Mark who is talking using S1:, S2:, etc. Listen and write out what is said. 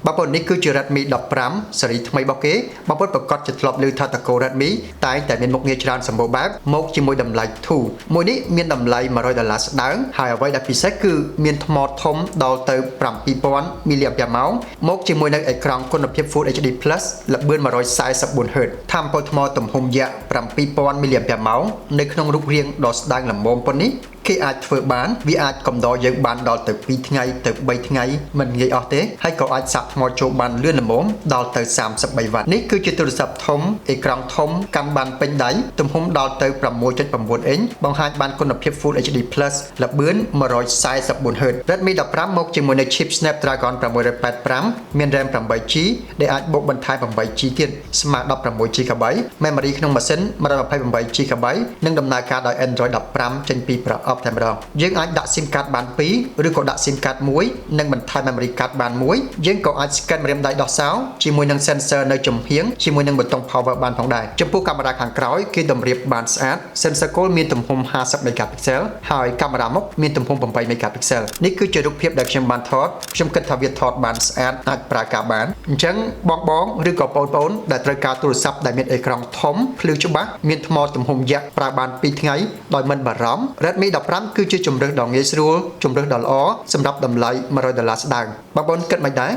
S1: បងប្អូននេះគឺជា Redmi 15 ស៊េរីថ្មីរបស់គេបងប្អូនប្រកាសជាធ្លាប់ឮថាតកូ Redmi តែមានមុខងារច្រើនសម្បូរបែបមកជាមួយតម្លៃធូរមួយនេះមានតម្លៃ$100ស្ដើងហើយអ្វីដែលពិសេសគឺមានថ្មធំដល់ទៅ7000 mAh មកជាមួយនៅអេក្រង់គុណភាព Full HD+ ល្បឿន 144Hz ថាមពលថ្មទំហំយក្ស7000 mAh នៅក្នុងរូបរាងដ៏ស្ដើងល្មមប៉ុណ្នេះគេអាចធ្វើបានវាអាចកំដរយើងបានដល់ទៅ2ថ្ងៃទៅ3ថ្ងៃមិនងាយអស់ទេហើយក៏អាចសាក់ថ្មចូលបានលឿនល្មមដល់ទៅ33វ៉ាត់នេះគឺជាទូរស័ព្ទធំអេក្រង់ធំកាន់បានពេញដៃទំហំដល់ទៅ 6.9 អ៊ីនបង្ហាញបានគុណភាព Full HD+ ល្បឿន 144Hz Redmi 15មកជាមួយនៅ chip Snapdragon 685មាន RAM 8GB ដែលអាចបូកបន្ថែម 8GB ទៀតស្មើ 16GB memory ក្នុងម៉ាស៊ីន 128GB និងដំណើរការដោយ Android 15ចេញពីប្រអប់តែម្ដងយើងអាចដាក់ SIM card បាន2ឬក៏ដាក់ SIM card 1និងបន្ថែម memory card បាន1យើងក៏អាច scan ម្រាមដៃដោះសោជាមួយនឹង sensor នៅចំហៀងជាមួយនឹងប៊ូតុង power បានផងដែរចំពោះកាមេរ៉ាខាងក្រោយគេតម្រៀបបានស្អាត sensor goal មានទំហំ50 megapixel ហើយកាមេរ៉ាមុខមានទំហំ8 megapixel នេះគឺជារូបភាពដែលខ្ញុំបានថតខ្ញុំគិតថាវាថតបានស្អាតអាចប្រើការបានអញ្ចឹងបងឬក៏បងប្អូនដែលត្រូវការទូរស័ព្ទដែលមានអេក្រង់ធំភ្លឺច្បាស់មានថ្មទំហំយក្សប្រើបាន2ថ្ងៃដោយមិនបារម្ភ Redmi 15គឺជាជម្រើសដ៏ងាយស្រួលជម្រើសដ៏ល្អសម្រាប់តម្លៃ$100ស្ដើងបងប្អូនគិតមិនដែរ